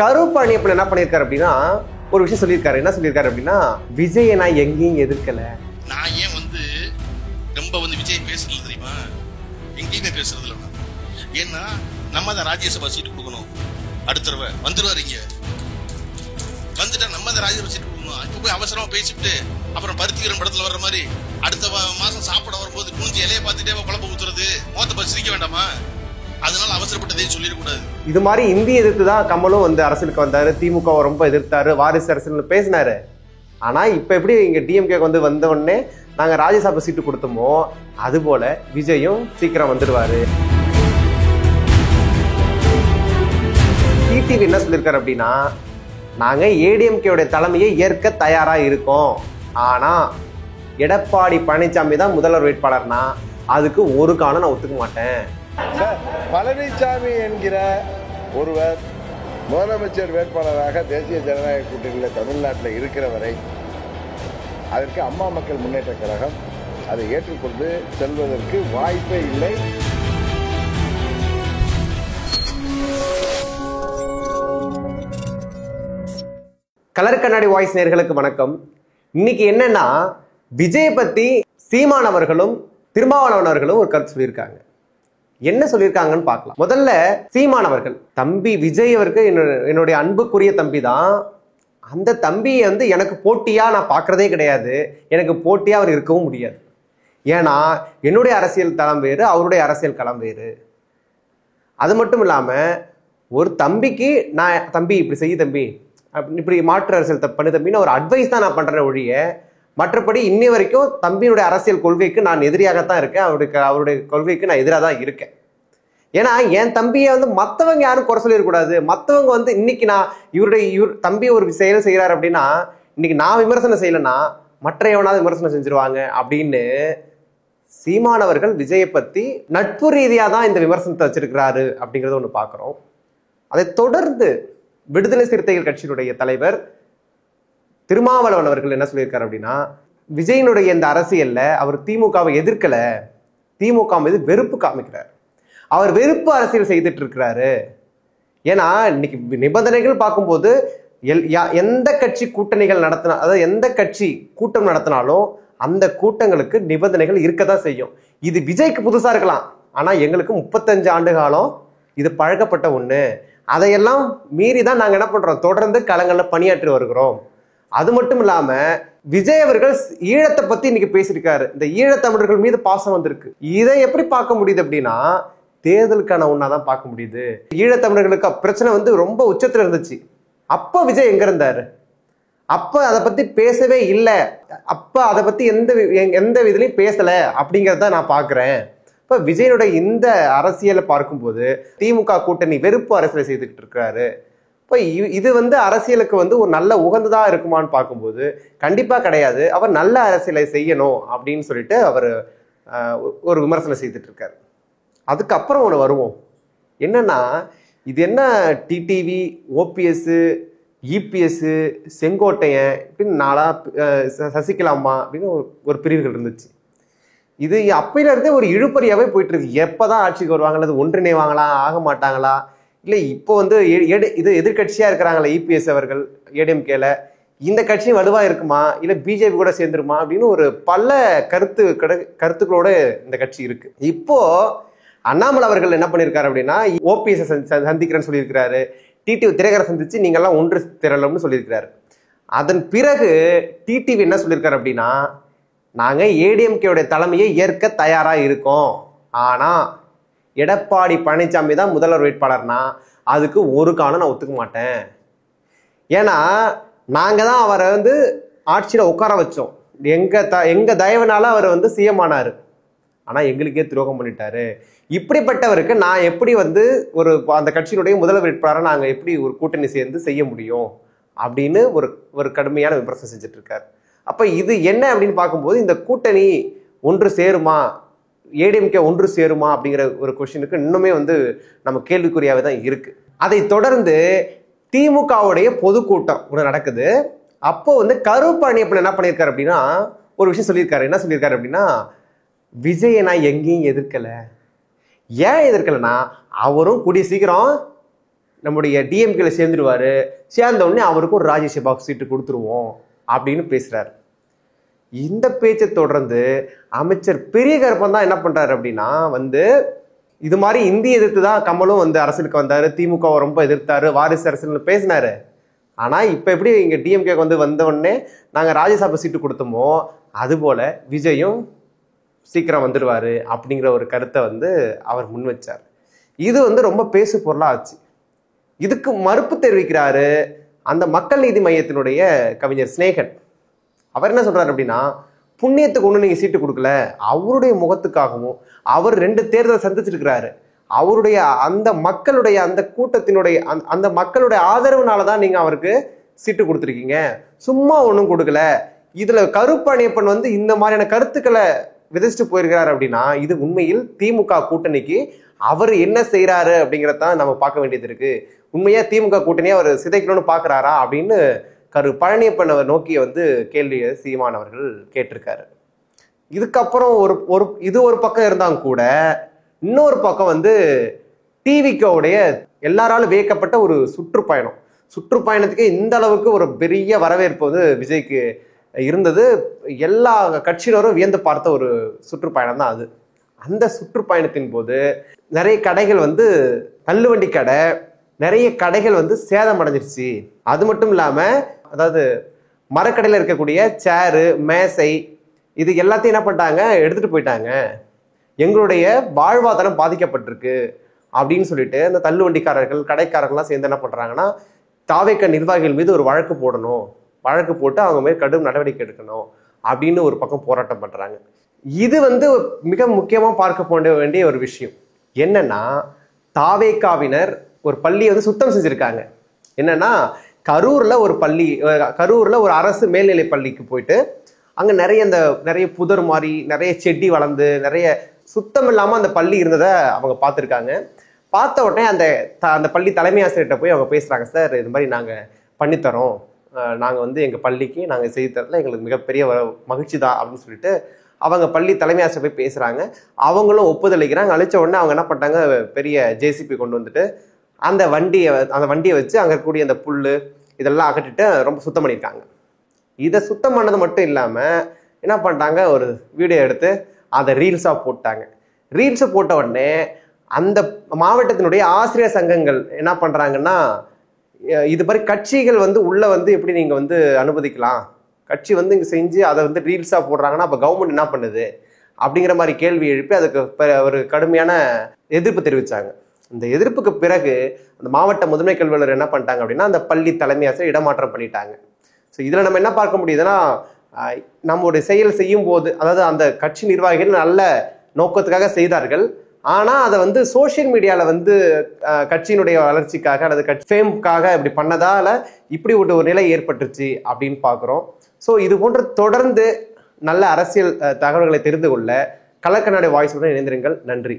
கருப்பழனியப்பன் என்ன பண்ணியிருக்காரு அப்படின்னா ஒரு விஷயம் சொல்லியிருக்காரு. என்ன சொல்லியிருக்காரு அப்படின்னா, விஜயை நான் எங்கேயும் எதிர்க்கல. நான் ஏன் ரொம்ப விஜய் பேசுறது தெரியுமா? எங்கேயுமே பேசுறது இல்லை. ஏன்னா நம்ம தான் ராஜ்யசபா சீட்டு கொடுக்கணும். அடுத்த தடவை வந்துருவாருங்க, வந்துட்டா நம்ம தான் ராஜ்யசபா சீட்டு கொடுக்கணும். இப்ப போய் அவசரமா பேசிட்டு அப்புறம் பருத்திகரன் படத்துல வர்ற மாதிரி அடுத்த மாசம் சாப்பிட வரும்போது குனிஞ்சு இலையை பார்த்துட்டே குழம்பு ஊத்துறது, மோத்த பஸ் சிரிக்க வேண்டாமா? அதனால அவசரப்பட்டதே சொல்லிடக்கூடாது. இது மாதிரி இந்திய எதிர்த்து தான் கமலும் அரசியலுக்கு வந்தாரு, திமுக ரொம்ப எதிர்த்தாரு, வாரிசு அரசியல் பேசினாரு. ஆனா இப்ப எப்படி இங்க டிஎம்கே வந்த உடனே நாங்க ராஜ்யசபா சீட்டு கொடுத்தோமோ அது போல விஜயும் சீக்கிரம் வந்துடுவாரு. டிடிவி என்ன சொல்லியிருக்காரு அப்படின்னா, நாங்க ஏடிஎம்கேயோட தலைமையை ஏற்க தயாரா இருக்கோம், ஆனா எடப்பாடி பழனிசாமி தான் முதல்வர் வேட்பாளர்னா அதுக்கு ஒரு காலம் நான் ஒத்துக்க மாட்டேன். பழனிசாமி என்கிற ஒருவர் முதலமைச்சர் வேட்பாளராக தேசிய ஜனநாயக கூட்டணியில் தமிழ்நாட்டில் இருக்கிற வரை அதற்கு அம்மா மக்கள் முன்னேற்ற கழகம் அதை ஏற்றுக்கொண்டு செல்வதற்கு வாய்ப்பே இல்லை. கலர் கண்ணாடி வாய்ஸ் நேயர்களுக்கு வணக்கம். இன்னைக்கு என்னன்னா, விஜய் பத்தி சீமான் அவர்களும் திருமாவளவன் அவர்களும் ஒரு கருத்து சொல்லியிருக்காங்க. என்ன சொல்லியிருக்காங்கன்னு பார்க்கலாம். முதல்ல சீமான் அவர்கள், தம்பி விஜய் அவருக்கு என்னுடைய அன்புக்குரிய தம்பி தான். அந்த தம்பியை எனக்கு போட்டியா நான் பார்க்கறதே கிடையாது, எனக்கு போட்டியா அவர் இருக்கவும் முடியாது. ஏன்னா என்னுடைய அரசியல் தளம் வேறு, அவருடைய அரசியல் களம் வேறு. அது மட்டும் இல்லாம ஒரு தம்பிக்கு நான் தம்பி இப்படி செய்ய தம்பி, இப்படி மாற்று அரசியல் பண்ணு தம்பின்னு ஒரு அட்வைஸ் தான் நான் பண்றேன் ஒழிய, மற்றபடி இன்னி வரைக்கும் தம்பியினுடைய அரசியல் கொள்கைக்கு நான் எதிரியாகத்தான் இருக்கேன், அவருடைய கொள்கைக்கு நான் எதிராக தான் இருக்கேன். ஏன்னா என் தம்பியை மற்றவங்க யாரும் குறை சொல்லிடக்கூடாது. மற்றவங்க இன்னைக்கு நான் இவர் தம்பி ஒரு செயல் செய்கிறார் அப்படின்னா, இன்னைக்கு நான் விமர்சனம் செய்யலைன்னா மற்ற எவனாவது விமர்சனம் செஞ்சிருவாங்க அப்படின்னு சீமானவர்கள் விஜயை பத்தி நட்பு ரீதியாக தான் இந்த விமர்சனத்தை வச்சிருக்கிறாரு அப்படிங்கிறத ஒன்று பார்க்குறோம். அதை தொடர்ந்து விடுதலை சிறுத்தைகள் கட்சியினுடைய தலைவர் திருமாவளவன் அவர்கள் என்ன சொல்லியிருக்காரு அப்படின்னா, விஜயனுடைய இந்த அரசியல்ல அவர் திமுகவை எதிர்க்கல, திமுக மீது வெறுப்பு காமிக்கிறார், அவர் வெறுப்பு அரசியல் செய்துட்டு இருக்கிறாரு. ஏன்னா இன்னைக்கு நிபந்தனைகள் பார்க்கும்போது எந்த கட்சி கூட்டணிகள் நடத்தினா, அதாவது எந்த கட்சி கூட்டம் நடத்தினாலும் அந்த கூட்டங்களுக்கு நிபந்தனைகள் இருக்கதான் செய்யும். இது விஜய்க்கு புதுசா இருக்கலாம், ஆனா எங்களுக்கு 35 ஆண்டு காலம் இது பழக்கப்பட்ட ஒண்ணு. அதையெல்லாம் மீறி தான் நாங்க என்ன பண்றோம், தொடர்ந்து களங்கள்ல பணியாற்றி வருகிறோம். அது மட்டும் இல்லாம விஜய் அவர்கள் ஈழத்தை பத்தி இன்னைக்கு பேசியிருக்காரு. இந்த ஈழத்தமிழர்கள் மீது பாசம் வந்திருக்கு. இதை எப்படி பார்க்க முடியுது அப்படின்னா, தேர்தலுக்கான ஒன்னாதான் பார்க்க முடியுது. ஈழத்தமிழர்களுக்கு பிரச்சனை ரொம்ப உச்சத்துல இருந்துச்சு. அப்ப விஜய் எங்க இருந்தாரு? அப்ப அதை பத்தி பேசவே இல்லை. அப்ப அதை பத்தி எந்த விதலையும் பேசல அப்படிங்கிறத நான் பாக்குறேன். இப்ப விஜயனுடைய இந்த அரசியலை பார்க்கும்போது திமுக கூட்டணி வெறுப்பு அரசியலை செய்துட்டு இருக்கிறாரு. இப்போ இது அரசியலுக்கு ஒரு நல்ல உகந்ததா இருக்குமான்னு பார்க்கும்போது கண்டிப்பா கிடையாது. அவர் நல்ல அரசியலை செய்யணும் அப்படின்னு சொல்லிட்டு அவர் ஒரு விமர்சனம் செய்துட்டு இருக்காரு. அதுக்கப்புறம் ஒன்று வருவோம். என்னன்னா, இது என்ன டிடிவி, ஓபிஎஸ், இபிஎஸ், செங்கோட்டையன் இப்படின்னு நாளா சசிகலா அம்மா அப்படின்னு ஒரு பிரிவுகள் இருந்துச்சு. இது அப்பையில இருந்தே ஒரு இழுப்பறியாவே போயிட்டு இருக்கு. எப்பதான் ஆட்சிக்கு வருவாங்க, அல்லது ஒன்றிணைவாங்களா, ஆக மாட்டாங்களா, இல்லை இப்போ இது எதிர்கட்சியா இருக்கிறாங்களா இபிஎஸ் அவர்கள் ஏடிஎம்கேல, இந்த கட்சி வலுவா இருக்குமா, இல்லை பிஜேபி கூட சேர்ந்துருமா அப்படின்னு ஒரு பல கருத்துக்களோட இந்த கட்சி இருக்கு. இப்போ அண்ணாமலை அவர்கள் என்ன பண்ணியிருக்காரு அப்படின்னா, ஓபிஎஸ் சந்திக்கிறேன்னு சொல்லியிருக்கிறாரு, டிடிவி திரையரங்கை சந்திச்சு நீங்கெல்லாம் ஒன்று திரளும்னு சொல்லியிருக்கிறாரு. அதன் பிறகு டிடிவி என்ன சொல்லியிருக்காரு அப்படின்னா, நாங்க ஏடிஎம்கேவுடைய தலைமையை ஏற்க தயாரா இருக்கோம், ஆனா எடப்பாடி பழனிசாமி தான் முதல்வர் வேட்பாளர்னா அதுக்கு ஒரு காலம் நான் ஒத்துக்க மாட்டேன். ஏன்னா நாங்க தான் அவரை ஆட்சியில உட்கார வச்சோம், எங்க தயவுனால அவர் சிஎம் ஆனாரு, ஆனா எங்களுக்கே துரோகம் பண்ணிட்டாரு. இப்படிப்பட்டவருக்கு நான் எப்படி ஒரு அந்த கட்சியினுடைய முதல்வர் வேட்பாளரை நாங்க எப்படி ஒரு கூட்டணி சேர்ந்து செய்ய முடியும் அப்படின்னு ஒரு கடுமையான விமர்சனம் செஞ்சுட்டு இருக்காரு. அப்ப இது என்ன அப்படின்னு பார்க்கும்போது, இந்த கூட்டணி ஒன்று சேருமா, ஏடிஎம்கே ஒன்று சேருமா அப்படிங்கிற ஒரு கொஸ்டினுக்கு இன்னுமே நம்ம கேள்விக்குறியாவே தான் இருக்கு. அதை தொடர்ந்து திமுகவுடைய பொதுக்கூட்டம் ஒன்று நடக்குது. அப்போ கருப்பழனியப்பன் என்ன பண்ணியிருக்காரு அப்படின்னா ஒரு விஷயம் சொல்லியிருக்காரு. என்ன சொல்லியிருக்காரு அப்படின்னா, விஜயை நான் எங்கேயும் எதிர்க்கல. ஏன் எதிர்க்கலன்னா, அவரும் கூடிய சீக்கிரம் நம்முடைய டிஎம்கேல சேர்ந்துருவாரு, சேர்ந்த உடனே அவருக்கு ஒரு ராஜ்யசபா சீட்டு கொடுத்துருவோம் அப்படின்னு பேசுறாரு. இந்த பேச்சை தொடர்ந்து அமைச்சர் பெரிய கருப்பன் தான் என்ன பண்றாரு அப்படின்னா இது மாதிரி இந்திய எதிர்த்து தான் கமலும் அரசியலுக்கு வந்தாரு, திமுகவை ரொம்ப எதிர்த்தாரு, வாரிசு அரசியல் பேசினாரு. ஆனா இப்ப எப்படி இங்க டிஎம்கே வந்த உடனே நாங்க ராஜ்யசபா சீட்டு கொடுத்தோமோ அது போல விஜயும் சீக்கிரம் வந்துடுவாரு அப்படிங்கிற ஒரு கருத்தை அவர் முன் வச்சார். இது ரொம்ப பேசு பொருளா ஆச்சு. இதுக்கு மறுப்பு தெரிவிக்கிறாரு அந்த மக்கள் நீதி மையத்தினுடைய கவிஞர் ஸ்நேகன். அவர் என்ன சொல்றாரு அப்படின்னா, புண்ணியத்துக்கு ஒண்ணு நீங்க சீட்டு கொடுக்கல, அவருடைய முகத்துக்காகவும் அவர் 2 தேர்தலை சந்திச்சிருக்கிறாரு, அவருடைய அந்த மக்களுடைய அந்த கூட்டத்தினுடைய அந்த மக்களுடைய ஆதரவுனாலதான் நீங்க அவருக்கு சீட்டு கொடுத்துருக்கீங்க, சும்மா ஒன்றும் கொடுக்கல. இதுல கருப்பணியப்பன் இந்த மாதிரியான கருத்துக்களை விதைச்சிட்டு போயிருக்கிறாரு அப்படின்னா இது உண்மையில் திமுக கூட்டணிக்கு அவர் என்ன செய்யறாரு அப்படிங்கிறதான் நம்ம பார்க்க வேண்டியது இருக்கு. உண்மையா திமுக கூட்டணியை அவர் சிதைக்கணும்னு பாக்குறாரா அப்படின்னு பழனியப்பனை நோக்கி கேள்வியை சீமான் அவர்கள் கேட்டிருக்காரு. இதுக்கப்புறம் இது ஒரு பக்கம் இருந்தாங்க கூட, இன்னொரு பக்கம் டிவிக்கோடைய எல்லாராலும் வியக்கப்பட்ட ஒரு சுற்றுப்பயணத்துக்கு இந்த அளவுக்கு ஒரு பெரிய வரவேற்பு விஜய்க்கு இருந்தது. எல்லா கட்சியினரும் வியந்து பார்த்த ஒரு சுற்றுப்பயணம் தான் அது. அந்த சுற்றுப்பயணத்தின் போது நிறைய கடைகள் தள்ளுவண்டி கடை, நிறைய கடைகள் சேதம் அடைஞ்சிருச்சு. அது மட்டும் இல்லாம அதாவது மரக்கடையில் இருக்கக்கூடிய சேரு, மேசை இது எல்லாத்தையும் என்ன பண்ணிட்டாங்க, எடுத்துட்டு போயிட்டாங்க, எங்களுடைய வாழ்வாதாரம் பாதிக்கப்பட்டிருக்கு அப்படின்னு சொல்லிட்டு அந்த தள்ளுவண்டிக்காரர்கள் கடைக்காரர்கள்லாம் சேர்ந்து என்ன பண்றாங்கன்னா தாவேக நிர்வாகிகள் மீது ஒரு வழக்கு போடணும், வழக்கு போட்டு அவங்க மேல் கடும் நடவடிக்கை எடுக்கணும் அப்படின்னு ஒரு பக்கம் போராட்டம் பண்றாங்க. இது மிக முக்கியமா பார்க்க வேண்டிய ஒரு விஷயம் என்னன்னா, தாவேகாவினர் ஒரு பள்ளியை சுத்தம் செஞ்சிருக்காங்க. என்னன்னா கரூர்ல ஒரு அரசு மேல்நிலை பள்ளிக்கு போயிட்டு அங்க நிறைய புதர் மாதிரி நிறைய செடி வளர்ந்து நிறைய சுத்தம் இல்லாம அந்த பள்ளி இருந்ததை அவங்க பார்த்துருக்காங்க. பார்த்த உடனே அந்த பள்ளி தலைமை ஆசிரியர்கிட்ட போய் அவங்க பேசுறாங்க, சார் இது மாதிரி நாங்க பண்ணித்தரோம், நாங்க எங்க பள்ளிக்கு நாங்க செய்து தரல, எங்களுக்கு மிகப்பெரிய மகிழ்ச்சி தான் அப்படின்னு சொல்லிட்டு அவங்க பள்ளி தலைமை ஆசிரியர் போய் பேசுறாங்க. அவங்களும் ஒப்புதல் அளிக்கிறாங்க. அழிச்ச உடனே அவங்க என்ன பண்ணிட்டாங்க, பெரிய ஜேசிபி கொண்டு வந்துட்டு அந்த வண்டியை வச்சு அங்க இருக்கக்கூடிய அந்த புல்லு இதெல்லாம் அகற்றிட்டு ரொம்ப சுத்தம் பண்ணியிருக்காங்க. இதை சுத்தம் பண்ணது மட்டும் இல்லாம என்ன பண்ணிட்டாங்க, ஒரு வீடியோ எடுத்து அதை ரீல்ஸா போட்டாங்க. ரீல்ஸ் போட்ட உடனே அந்த மாவட்டத்தினுடைய ஆசிரியர் சங்கங்கள் என்ன பண்றாங்கன்னா, இது மாதிரி கட்சிகள் உள்ள எப்படி நீங்க அனுமதிக்கலாம், கட்சி இங்க செஞ்சு அதை ரீல்ஸா போடுறாங்கன்னா அப்ப கவர்மெண்ட் என்ன பண்ணுது அப்படிங்கிற மாதிரி கேள்வி எழுப்பி அதுக்கு ஒரு கடுமையான எதிர்ப்பு தெரிவிச்சாங்க. இந்த எதிர்ப்புக்கு பிறகு அந்த மாவட்ட முதன்மை கல்வியாளர் என்ன பண்ணிட்டாங்க அப்படின்னா அந்த பள்ளி தலைமை ஆசிரியர் இடமாற்றம் பண்ணிட்டாங்க. ஸோ இதுல நம்ம என்ன பார்க்க முடியுதுன்னா, நம்மளுடைய செயல் செய்யும் போது அதாவது அந்த கட்சி நிர்வாகிகள் நல்ல நோக்கத்துக்காக செய்தார்கள், ஆனா அதை சோசியல் மீடியால கட்சியினுடைய வளர்ச்சிக்காக அல்லது கட்சி ஃபேமுக்காக இப்படி பண்ணதால இப்படி ஒரு நிலை ஏற்பட்டுருச்சு அப்படின்னு பாக்குறோம். ஸோ இது போன்ற தொடர்ந்து நல்ல அரசியல் தகவல்களை தெரிந்து கொள்ள கலர் கண்ணாடி வாய்ஸுடன் இணைந்திருங்கள். நன்றி.